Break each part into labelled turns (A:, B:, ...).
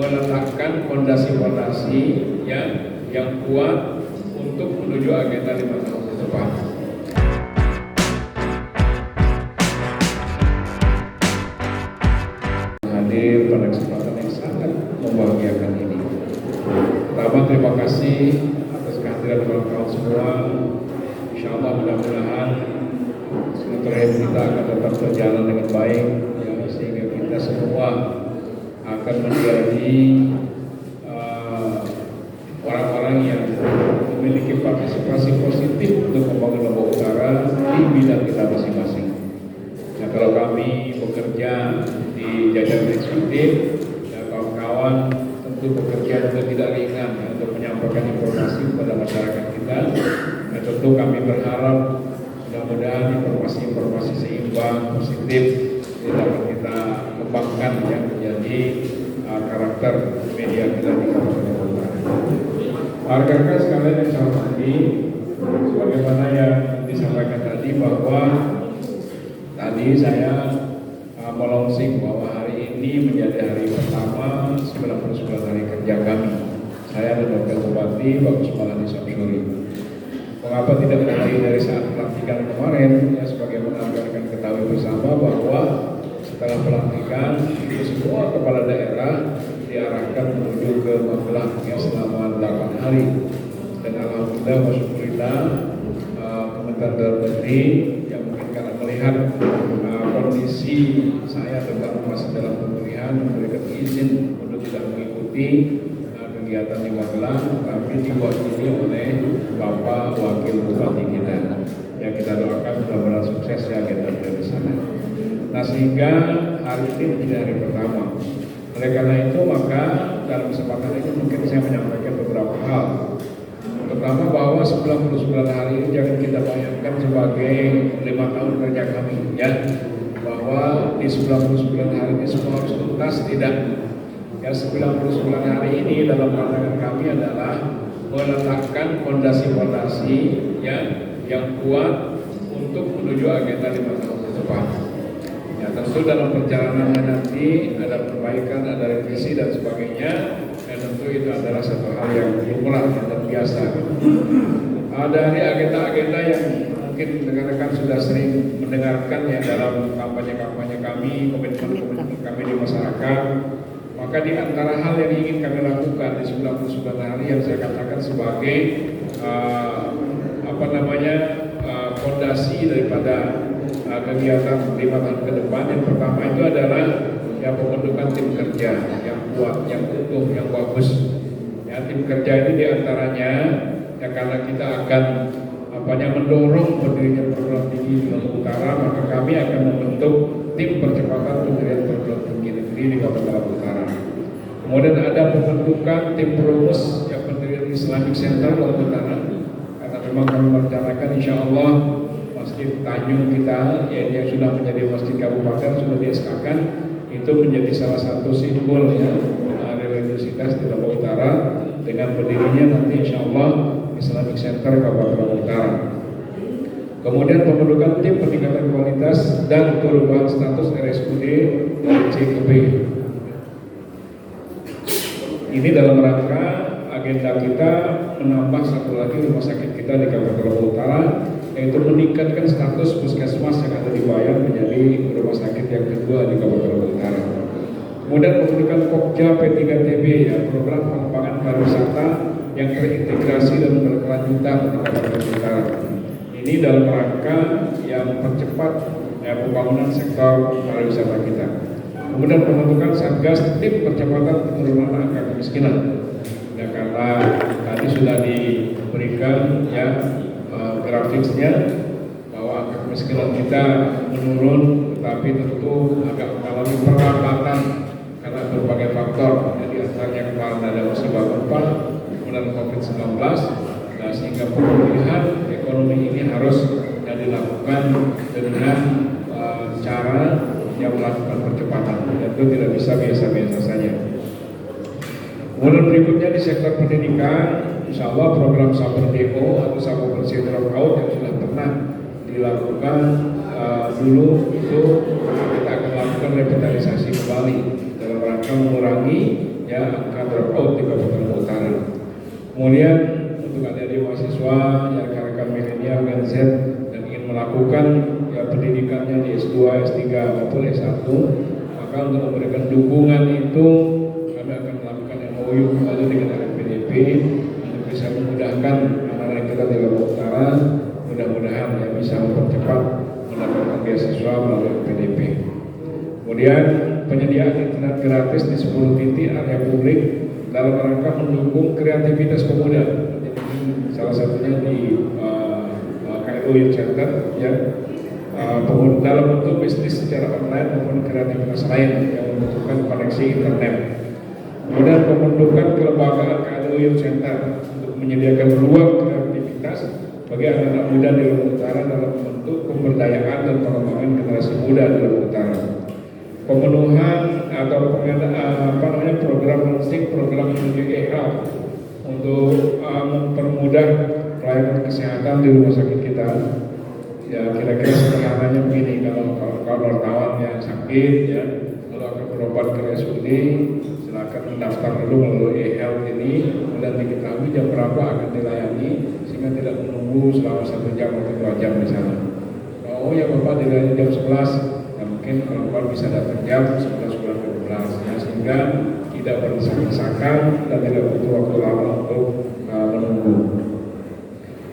A: meletakkan fondasi-fondasi yang kuat untuk menuju agenda 5 tahun ke depan. Hadir pada kesempatan yang sangat membahagiakan ini. Pertama, terima kasih atas kehadiran kawan-kawan semua. Insya Allah mudah-mudahan silaturahim kita akan tetap berjalan dengan baik, ya, sehingga kita semua akan menjadi orang-orang yang memiliki partisipasi positif untuk membangun Lombok Utara di bidang kita masing-masing. Nah, kalau kami bekerja di jajaran eksekutif, ya, kawan-kawan tentu bekerja juga tidak ringan, ya, untuk menyampaikan informasi kepada masyarakat kita. Nah, tentu kami berharap mudah-mudahan informasi-informasi seimbang, positif dapat kita kembangkan, ya, menjadi karakter media kita di Kabupaten Utara. Rekan-rekan sekalian yang saya hormati, sebagaimana yang disampaikan tadi bahwa tadi saya melonsing bahwa hari ini menjadi hari pertama 99 hari kerja kami. Saya dan Wakil Bupati Bagus Malani Samsuri. Mengapa tidak dari saat pelantikan kemarin, ya, sebagaimana rekan-rekan ketahui bersama bahwa setelah pelantikan itu semua kepala daerah diarahkan menuju ke Magelang, ya, selama 8 hari. Dan alhamdulillah wasyukurillah Kementerian Dalam Negeri yang mungkin karena melihat kondisi saya tentang masih dalam pemilihan memberikan izin untuk tidak mengikuti kegiatan di Magelang, tapi diwakili oleh Bapak Wakil Bupati kita. Yang kita doakan mudah-mudahan sukses, ya, agenda di sana. Nah, sehingga hari ini menjadi hari pertama. Oleh karena itu, maka dalam kesempatan ini mungkin saya menyampaikan beberapa hal. Pertama, bahwa 99 hari ini jangan kita bayangkan sebagai 5 tahun kerja kami, ya, bahwa di 99 hari ini semua harus tuntas, tidak. Ya, 99 hari ini dalam pandangan kami adalah meletakkan fondasi-fondasi, ya, yang kuat untuk menuju agenda 5 tahun ke depan. Ya, tentu dalam perjalanannya nanti ada perbaikan, ada revisi dan sebagainya. Dan tentu itu adalah satu hal yang lumrah dan biasa. Dari agenda-agenda yang mungkin rekan-rekan sudah sering mendengarkan, ya, dalam kampanye-kampanye kami, komitmen-komitmen kami di masyarakat, maka di antara hal yang ingin kami lakukan di 99 hari yang saya katakan sebagai fondasi daripada kegiatan 5 tahun ke depan, yang pertama itu adalah, ya, pembentukan tim kerja yang kuat, yang utuh, yang bagus. Ya, tim kerja ini diantaranya, ya, karena kita akan mendorong berdirinya perguruan tinggi di Lombok Utara, maka kami akan membentuk tim percepatan pendirian perguruan tinggi negeri di Kabupaten Lombok Utara. Kemudian ada pembentukan tim perumus, ya, pendirian Islamic Center Lombok Utara, karena memang kami merencanakan insya Allah Masjid Tanjung kita, ya, yang sudah menjadi masjid kabupaten sudah di-SK-kan, itu menjadi salah satu simbol, ya, religiositas di Lombok Utara dengan berdirinya nanti insya Allah Islamic Center Kabupaten Lombok Utara. Kemudian pembentukan tim peningkatan kualitas dan perubahan status RSUD dari C ke B. Ini dalam rangka agenda kita menambah satu lagi rumah sakit kita di Kabupaten Lombok Utara, yaitu meningkatkan status puskesmas yang ada di Bayan menjadi rumah sakit yang kedua di Kabupaten Lombok Utara. Kemudian pembentukan Pokja P3TB, ya, program pengembangan pariwisata yang terintegrasi dan berkelanjutan di Kabupaten Lombok Utara. Ini dalam rangka yang mempercepat, ya, pembangunan sektor pariwisata kita. Kemudian pembentukan Satgas Tim Percepatan Penurunan Angka Kemiskinan. Ya, karena tadi sudah diberikan, ya, grafiknya bahwa angka kemiskinan kita menurun, tetapi tentu agak mengalami perlambatan karena berbagai faktor. Jadi antaranya kemarin ada musibah gempa, kemudian COVID-19, nah, sehingga pemulihan ekonomi ini harus dilakukan dengan cara yang melakukan percepatan. Itu tidak bisa biasa-biasa saja. Kemudian berikutnya di sektor pendidikan, insya Allah program Sabar DO atau Sabar Bersih Dropout yang sudah pernah dilakukan dulu, itu kita akan lakukan revitalisasi kembali dalam rangka rangka mengurangi ya angka dropout di Kabupaten Lombok Utara. Kemudian untuk adik-adik mahasiswa yang rekan milenial dan Z yang ingin melakukan ya pendidikannya di S2, S3 maupun S1, maka untuk memberikan dukungan itu kami akan melakukan MOU kembali dengan LPDP untuk bisa memudahkan anak-anak kita di Lombok Utara, mudah-mudahan ya bisa mempercepat mendapatkan beasiswa melalui LPDP. Kemudian penyediaan internet gratis di 10 titik area publik dalam rangka mendukung kreativitas pemuda. Jadi, salah satunya di KLU Youth Center ya, dalam bentuk bisnis secara online maupun kreativitas lain yang membutuhkan koneksi internet. Kemudian pembentukan kelembagaan KLU Youth Center untuk menyediakan ruang kreativitas bagi anak-anak muda di Lombok Utara dalam bentuk pemberdayaan dan pengembangan generasi muda di Lombok Utara. Pemenuhan atau program launching program menuju e-health untuk mempermudah pelayanan kesehatan di rumah sakit kita. Ya kira-kira sederhananya begini, kalau wartawan yang sakit ya lalu akan berobat ke RSUD, silakan mendaftar dulu melalui e-health ini, kemudian diketahui jam berapa akan dilayani sehingga tidak menunggu selama 1 jam atau 2 jam di sana. Oh ya Bapak dilayani jam 11. Mungkin kalau bisa datang jam 11 kurang 12 ya, sehingga tidak berdesak-desakan dan tidak butuh waktu lama untuk menunggu.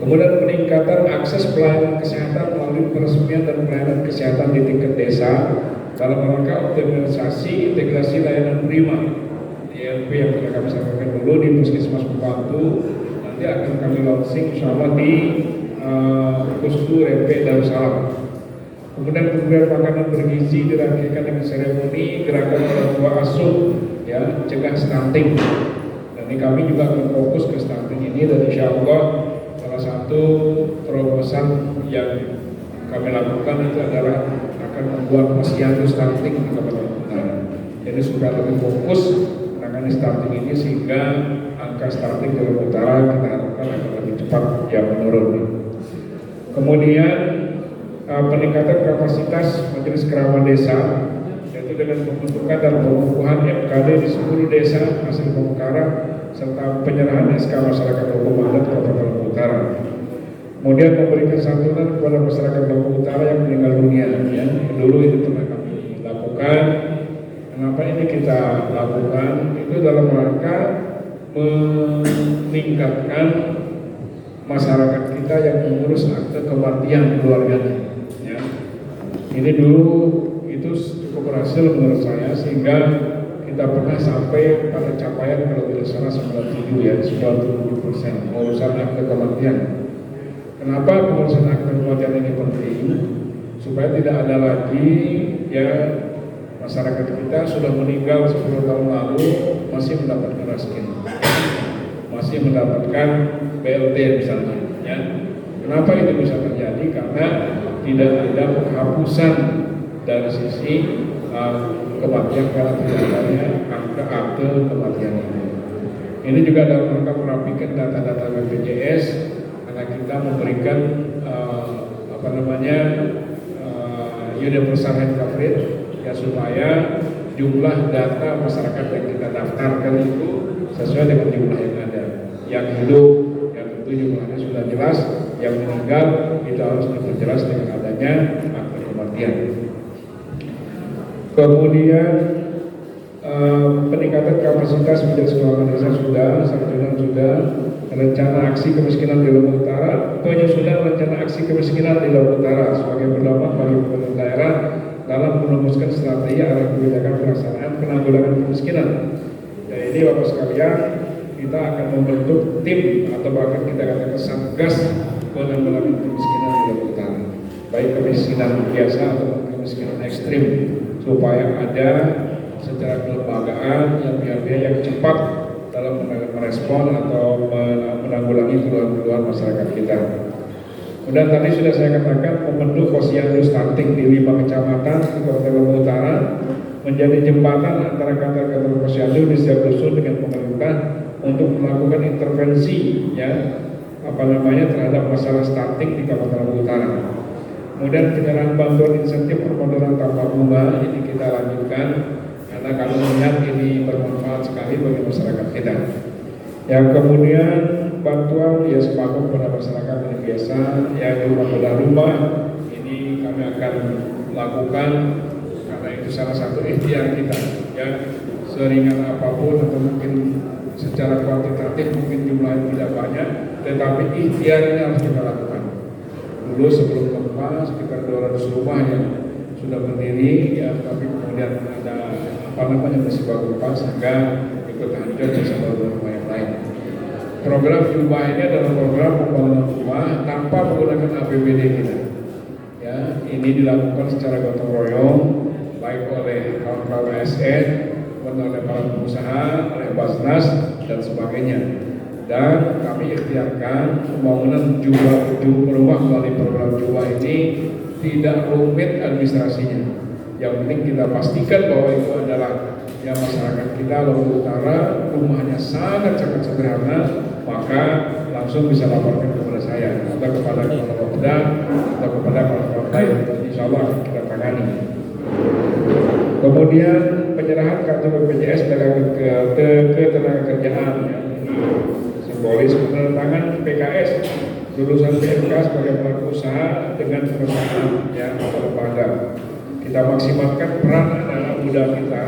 A: Kemudian peningkatan akses pelayanan kesehatan melalui peresmian dan pelayanan kesehatan di tingkat desa dalam rangka optimalisasi integrasi layanan prima ILP yang telah kami sampaikan dulu di Puskesmas Pembantu, nanti akan kami launching insyaallah di Pusku RP Darussalam. Kemudian pemberian makanan bergizi dirangkaikan dengan seremoni gerakan orang tua asuh ya, cegah stunting. Dan ini kami juga akan fokus ke stunting ini, dan insya Allah salah satu terobosan yang kami lakukan itu adalah akan membuat posyandu stunting di Kabupaten Utara. Jadi supaya lebih fokus menangani stunting ini sehingga angka stunting di Lombok Utara kita harapkan akan lebih cepat ya menurun. Kemudian peningkatan kapasitas Majelis Kerawan Desa, yaitu dengan pembentukan dan pengukuhan MKD di 10 desa hasil pemekaran serta penyerahan SK masyarakat hukum adat Kabupaten Lombok Utara. Kemudian memberikan santunan kepada masyarakat Lombok Utara yang meninggal dunia. Ya, dulu itu pernah kami lakukan. Kenapa ini kita lakukan? Itu dalam rangka meningkatkan masyarakat kita yang mengurus akte kematian keluarganya. Ini dulu itu cukup berhasil menurut saya, sehingga kita pernah sampai pada capaian kalau tidak salah 97 ya, 97% pengurusan akte kematian. Kenapa pengurusan akte kematian ini penting? Supaya tidak ada lagi ya masyarakat kita sudah meninggal 10 tahun lalu masih mendapatkan raskin, masih mendapatkan BLT misalnya ya. Kenapa itu bisa terjadi? Karena tidak ada penghapusan dari sisi kematian karena tidak adanya akte kematian ini. Ini juga dalam rangka merapikan data-data BPJS karena kita memberikan universal health coverage ya, supaya jumlah data masyarakat yang kita daftarkan itu sesuai dengan jumlah yang ada. Yang hidup yang tentu jumlahnya sudah jelas, yang meninggal itu harus diperjelas dengan adanya akte kematian. Kemudian peningkatan kapasitas Majelis Kerawan Desa sudah, santunan sudah, rencana aksi kemiskinan di Lombok Utara, penyusunan rencana aksi kemiskinan di Lombok Utara sebagai pedoman bagi pemerintah daerah dalam merumuskan strategi arah kebijakan pelaksanaan penanggulangan kemiskinan. Dan ini Bapak sekalian, kita akan membentuk tim atau bahkan kita katakan satgas penanggulangan kemiskinan di Lombok Utara, baik kemiskinan biasa atau kemiskinan ekstrim, supaya ada secara kelembagaan yang pihak-pihak yang cepat dalam merespon atau menanggulangi keluhan-keluhan masyarakat kita. Kemudian tadi sudah saya katakan membentuk posyandu stunting di 5 kecamatan di Kabupaten Lombok Utara menjadi jembatan antara kantor-kantor posyandu di setiap dusun dengan pemerintah untuk melakukan intervensi ya terhadap masalah stunting di Kabupaten Lombok Utara. Kemudian penyerahan bantuan insentif permodalan tanpa bunga ini kita lanjutkan karena kami melihat ini bermanfaat sekali bagi masyarakat kita. Yang kemudian bantuan ya sembako kepada masyarakat yang biasa yang di rumah ini kami akan lakukan karena itu salah satu ikhtiar kita ya, seringan apapun atau mungkin secara kuantitatif mungkin jumlahnya tidak banyak, tetapi ikhtiar ini harus kita lakukan. Dulu sebelum gempa sekitar 200 rumah yang sudah berdiri ya, tapi kemudian ada musibah gempa sehingga ikut hancur bersama rumah yang lain. Program Jubah ini adalah program pembangunan rumah tanpa menggunakan APBD kita. Ya, ini dilakukan secara gotong royong baik oleh kawan-kawan ASN, oleh para pengusaha, oleh Basnas dan sebagainya. Dan kami ikhtiarkan pembangunan rumah melalui program Jubah ini tidak rumit administrasinya. Yang penting kita pastikan bahwa itu adalah yang masyarakat kita Lombok Utara rumahnya sangat-sangat sederhana, maka langsung bisa laporkan kepada saya atau kepada kepala Bapeda atau kepada kawan-kawan lain. Insya Allah kita tangani. Kemudian penyerahan kartu BPJS ketenagakerjaan ya. Simbolis penandatangan PKS lulusan PMK sebagai pelaku usaha dengan perusahaan ya atau lembaga. Kita maksimalkan peran anak-anak muda kita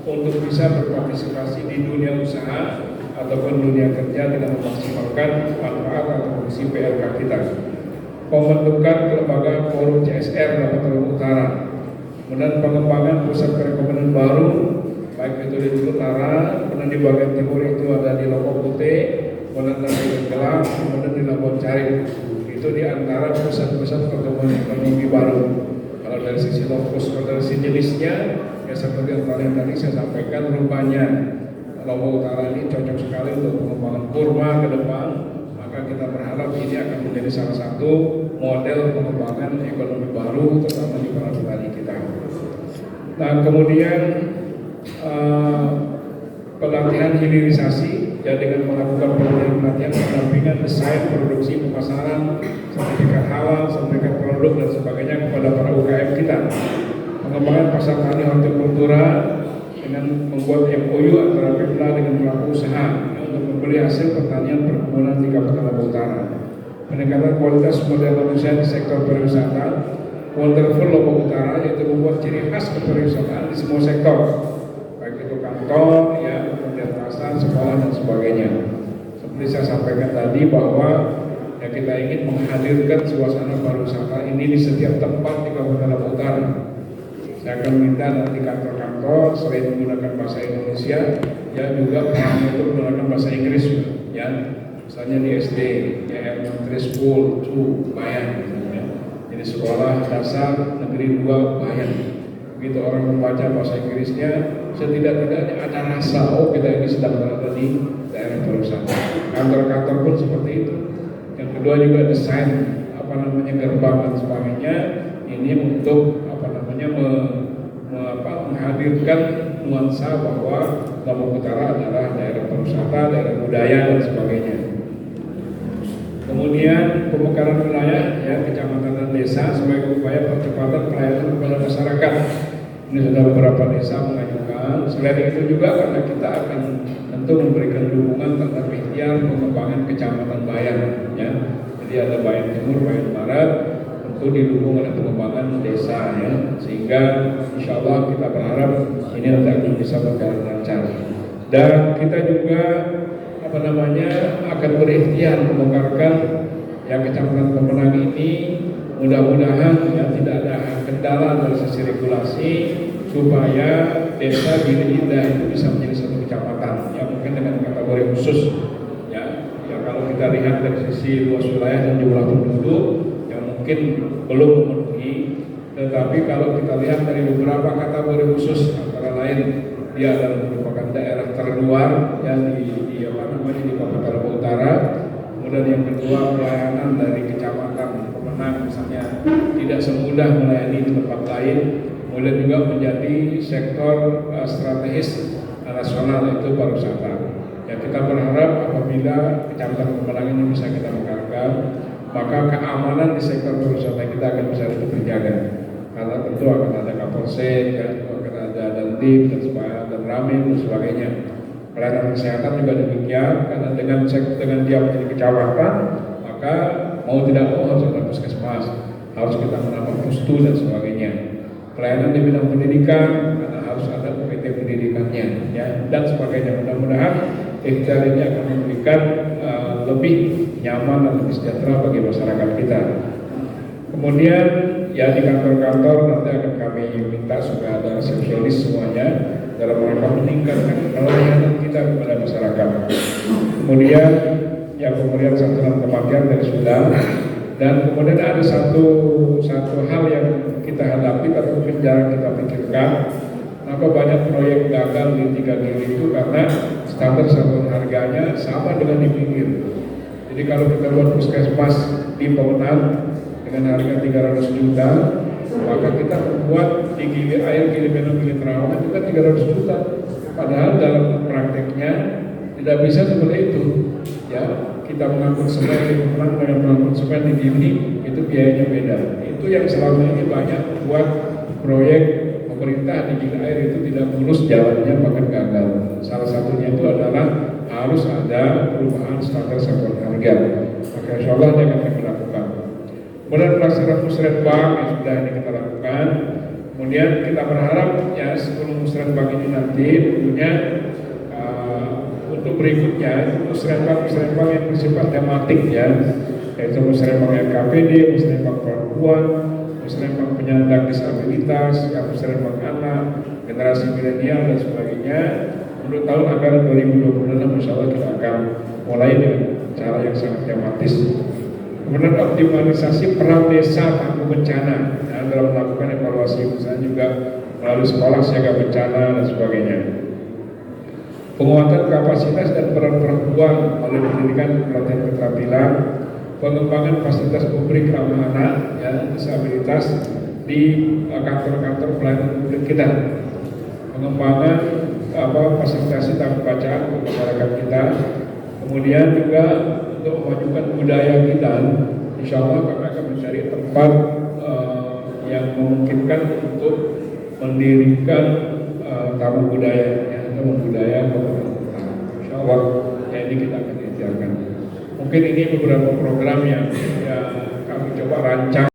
A: untuk bisa berpartisipasi di dunia usaha ataupun dunia kerja dengan memaksimalkan manfaat atau fungsi PLK kita. Pembentukan kelembagaan forum CSR dapat Lombok Utara, kemudian pengembangan pusat perekonomian baru baik itu di Lombok Utara, kemudian di bagian timur itu ada di Lombok Putih, kemudian di Gelang, kemudian di Lombok Carik. Itu di antara pusat-pusat pertumbuhan ekonomi baru. Kalau dari sisi lokus, dari sisi jenisnya, ya seperti yang tadi saya sampaikan, rupanya Lombok Utara ini cocok sekali untuk pengembangan kurma ke depan. Maka kita berharap ini akan menjadi salah satu model pengembangan ekonomi baru, terutama di para petani kita. Nah kemudian pelatihan hilirisasi, ya dengan melakukan pelatihan pendampingan desain, produksi, pemasaran, sertifikat halal, sertifikat produk dan sebagainya kepada para UKM kita. Pengembangan pasar tani hortikultura dengan membuat MOU antara Pemda dengan pelaku usaha untuk membeli hasil pertanian perkebunan di Kabupaten Lombok Utara. Peningkatan kualitas modal manusia di sektor pariwisata, Wonderful Lombok Utara, yaitu membuat ciri khas kepariwisataan di semua sektor, baik itu kantor, ya, kemudian pasar, sekolah dan sebagainya. Seperti saya sampaikan tadi bahwa ya kita ingin menghadirkan suasana pariwisata ini di setiap tempat di Kabupaten Lombok Utara. Saya akan minta nanti kantor-kantor selain menggunakan bahasa Indonesia, ya juga untuk menggunakan bahasa Inggris, ya. Misalnya di SD, ya Elementary School 2 Bayan, ya. Jadi sekolah dasar negeri 2 Bayan. Begitu orang membaca bahasa Inggrisnya, setidak-tidaknya ada rasa, oh kita ini sedang berada di daerah pariwisata. Kantor-kantor pun seperti itu. Yang kedua juga desain gerbang dan sebagainya, ini untuk menghadirkan nuansa bahwa Lombok Utara adalah daerah pariwisata, daerah budaya dan sebagainya. Kemudian pemekaran wilayah, ya, kecamatan dan desa sebagai upaya percepatan pelayanan kepada masyarakat. Ini sudah beberapa desa mengajukan. Selain itu juga karena kita akan tentu memberikan dukungan terhadap ikhtiar pengembangan kecamatan Bayan, ya. Jadi ada Bayan Timur, Bayan Barat, tentu didukung oleh pengembangan desa, ya. Sehingga insya Allah kita berharap ini nanti akan bisa berjalan lancar. Dan kita juga akan berikhtiar membongkarkan yang kecamatan Pemenang ini, mudah-mudahan ya tidak ada kendala dari sisi regulasi supaya desa Gili Indah itu bisa menjadi satu kecamatan yang mungkin dengan kategori khusus, ya kalau kita lihat dari sisi luas wilayah dan jumlah penduduk yang mungkin belum memenuhi, tetapi kalau kita lihat dari beberapa kategori khusus antara lain dia adalah merupakan daerah terluar yang di Kabupaten Lombok Utara. Kemudian yang kedua, pelayanan dari kecamatan Pemenang misalnya tidak semudah melayani di tempat lain. Kemudian juga menjadi sektor strategis nasional, yaitu pariwisata. Ya kita berharap apabila kecamatan Pemenang ini bisa kita mekarkan, maka keamanan di sektor pariwisata kita akan bisa lebih terjaga. Karena tentu akan ada Kapolsek, akan ada Dandim dan sebagainya. ramai dan sebagainya. Pelayanan kesehatan juga demikian, karena dengan dia menjadi kecamatan, maka mau tidak mau harus ada puskesmas, harus kita menambah pustu dan sebagainya. Pelayanan di bidang pendidikan, karena harus ada PT pendidikannya, ya, dan sebagainya. Mudah-mudahan ikhtiar ini akan memberikan lebih nyaman dan lebih sejahtera bagi masyarakat kita. Kemudian ya di kantor-kantor nanti akan kami minta supaya ada resepsionis semuanya dalam rangka meningkatkan pelayanan kita kepada masyarakat. Kemudian ya pemberian santunan kematian dari sudah, dan kemudian ada satu hal yang kita hadapi tapi mungkin jarang kita pikirkan. Kenapa banyak proyek gagal di 3 Gili itu karena standar satuan harganya sama dengan di pinggir. Jadi kalau kita buat puskesmas di Pemenang dengan harga 300 juta, maka kita membuat di Gili Air, Gili Benau, Gili Terawangan itu kan 300 juta. Padahal dalam prakteknya tidak bisa seperti itu. Ya, kita mengangkut semen di Pemenang dengan mengangkut semen di Gili itu biayanya beda. Itu yang selama ini banyak buat proyek pemerintah di Gili Air itu tidak mulus jalannya, bahkan gagal. Salah satunya itu adalah harus ada perubahan standar satuan harga. Maka insya Allah ini akan kami lakukan. Kemudian pelaksanaan musrenbang yang sudah ini kita lakukan. Kemudian kita berharap ya sebelum musrenbang ini nanti tentunya untuk berikutnya itu musrenbang yang bersifat tematik ya, yaitu musrenbang LKPD, musrenbang perempuan, musrenbang penyandang disabilitas, musrenbang anak, generasi milenial dan sebagainya. Untuk tahun anggaran 2026 insya Allah kita akan mulai dengan cara yang sangat tematis. Kemudian optimalisasi peran desa tangguh bencana dalam melakukan evaluasi, misalnya juga melalui sekolah siaga bencana dan sebagainya. Penguatan kapasitas dan peran perempuan oleh pendidikan pelatihan keterampilan, pengembangan fasilitas publik ramah anak ya, disabilitas di kantor-kantor pelayanan publik kita, pengembangan fasilitasi tamu bacaan untuk masyarakat kita, kemudian juga untuk memajukan budaya kita. Insya Allah kami akan mencari tempat yang memungkinkan untuk mendirikan tamu budaya Insya Allah ya, ini kita akan ikhtiarkan. Mungkin ini beberapa program yang kami coba rancang